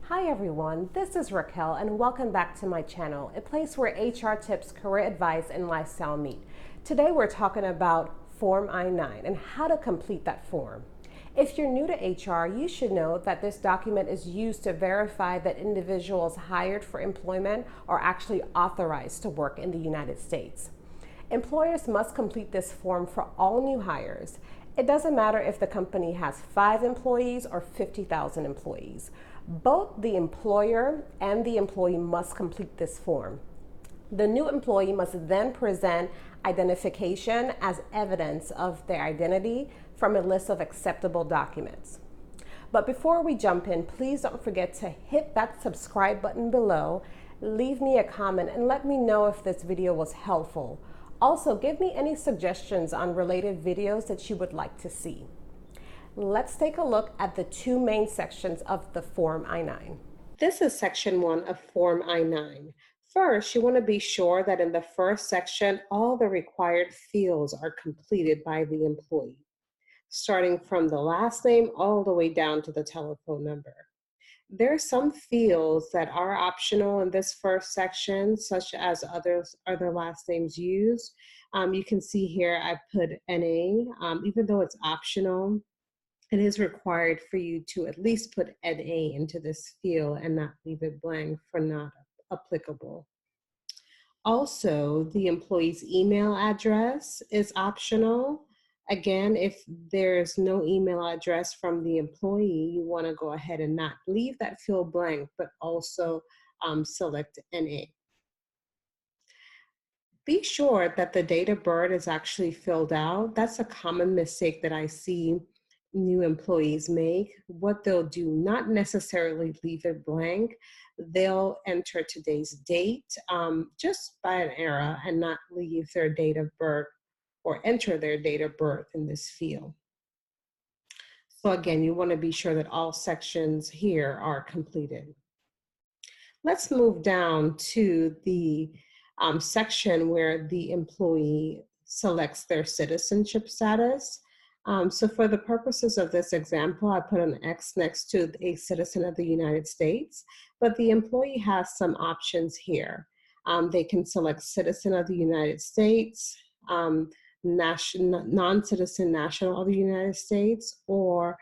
Hi everyone, this is Raquel and welcome back to my channel, a place where HR tips, career advice, and lifestyle meet. Today we're talking about Form I-9 and how to complete that form. If you're new to HR, you should know that this document is used to verify that individuals hired for employment are actually authorized to work in the United States. Employers must complete this form for all new hires. It doesn't matter if the company has 5 employees or 50,000 employees. Both the employer and the employee must complete this form. The new employee must then present identification as evidence of their identity from a list of acceptable documents. But before we jump in, please don't forget to hit that subscribe button below, leave me a comment, and let me know if this video was helpful. Also, give me any suggestions on related videos that you would like to see. Let's take a look at the 2 main sections of the Form I-9. This is section 1 of Form I-9. First, you want to be sure that in the first section, all the required fields are completed by the employee, starting from the last name all the way down to the telephone number. There are some fields that are optional in this first section, such as other last names used. You can see here I put NA, even though it's optional. It is required for you to at least put NA into this field and not leave it blank for not applicable. Also, the employee's email address is optional. Again, if there's no email address from the employee, you want to go ahead and not leave that field blank, but also select NA. Be sure that the date of birth is actually filled out. That's a common mistake that I see new employees make. What they'll do, not necessarily leave it blank, they'll enter today's date just by an error and not leave their date of birth or enter their date of birth in this field. So again, you want to be sure that all sections here are completed. Let's move down to the section where the employee selects their citizenship status. So for the purposes of this example, I put an X next to a citizen of the United States, but the employee has some options here. They can select citizen of the United States, non-citizen national of the United States, or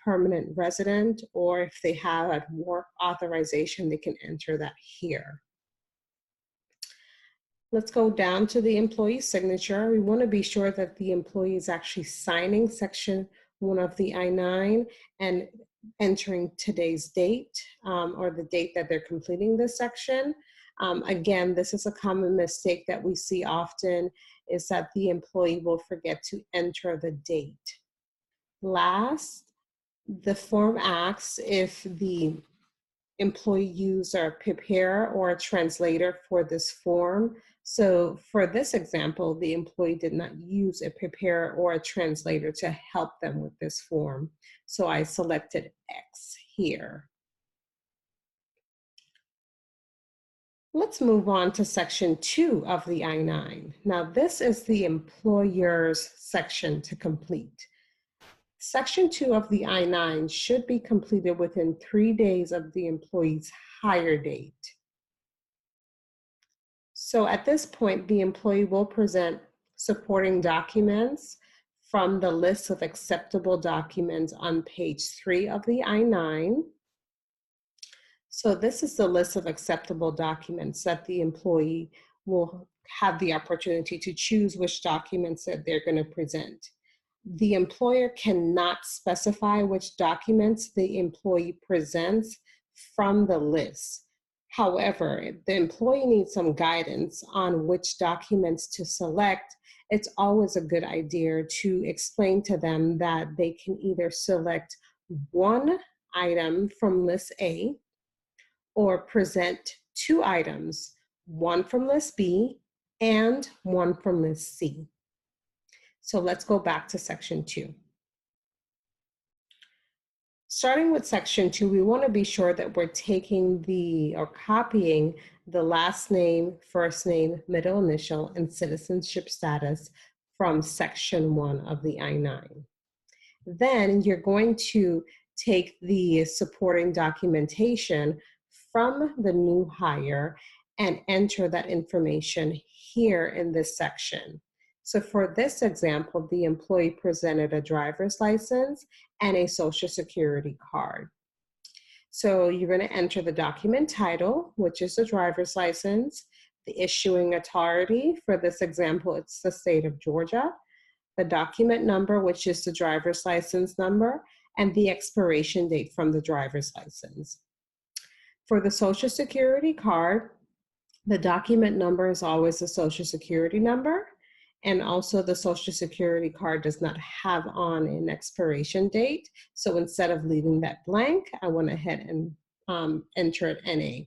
permanent resident, or if they have at work authorization, they can enter that here. Let's go down to the employee signature. We want to be sure that the employee is actually signing section 1 of the I-9 and entering today's date or the date that they're completing this section. Again, this is a common mistake that we see often, is that the employee will forget to enter the date. Last, the form asks if the employee used a preparer or a translator for this form. So for this example, the employee did not use a preparer or a translator to help them with this form. So I selected X here. Let's move on to section 2 of the I-9. Now this is the employer's section to complete. Section 2 of the I-9 should be completed within 3 days of the employee's hire date. So at this point, the employee will present supporting documents from the list of acceptable documents on page 3 of the I-9. So this is the list of acceptable documents that the employee will have the opportunity to choose which documents that they're going to present. The employer cannot specify which documents the employee presents from the list. However, if the employee needs some guidance on which documents to select, it's always a good idea to explain to them that they can either select one item from list A or present 2 items, one from list B and one from list C. So let's go back to section 2. Starting with section 2, we want to be sure that we're taking or copying the last name, first name, middle initial, and citizenship status from section 1 of the I-9. Then you're going to take the supporting documentation from the new hire and enter that information here in this section. So for this example, the employee presented a driver's license and a social security card. So you're going to enter the document title, which is the driver's license, the issuing authority. For this example, it's the state of Georgia, the document number, which is the driver's license number, and the expiration date from the driver's license. For the social security card, the document number is always the social security number, and also the social security card does not have on an expiration date. So instead of leaving that blank, I went ahead and entered NA.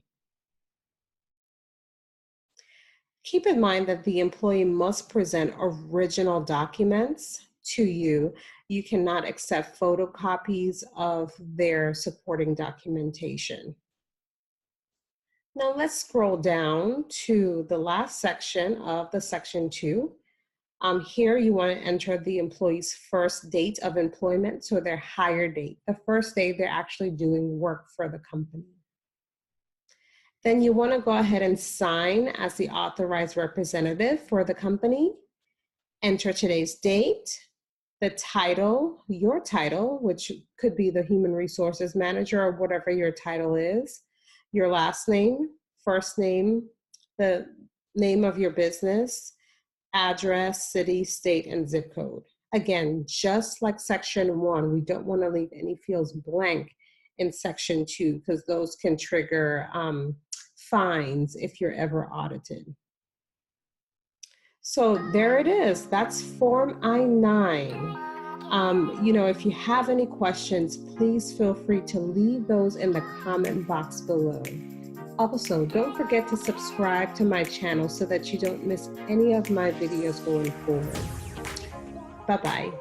Keep in mind that the employee must present original documents to you. You cannot accept photocopies of their supporting documentation. Now let's scroll down to the last section of the section 2. Here you want to enter the employee's first date of employment, so their hire date, the first day they're actually doing work for the company. Then you want to go ahead and sign as the authorized representative for the company. Enter today's date, the title, your title, which could be the human resources manager or whatever your title is, your last name, first name, the name of your business, address, city, state, and zip code. Again, just like section 1, we don't want to leave any fields blank in section 2 because those can trigger fines if you're ever audited. So there it is. That's Form I-9. If you have any questions, please feel free to leave those in the comment box below. Also, don't forget to subscribe to my channel so that you don't miss any of my videos going forward. Bye-bye.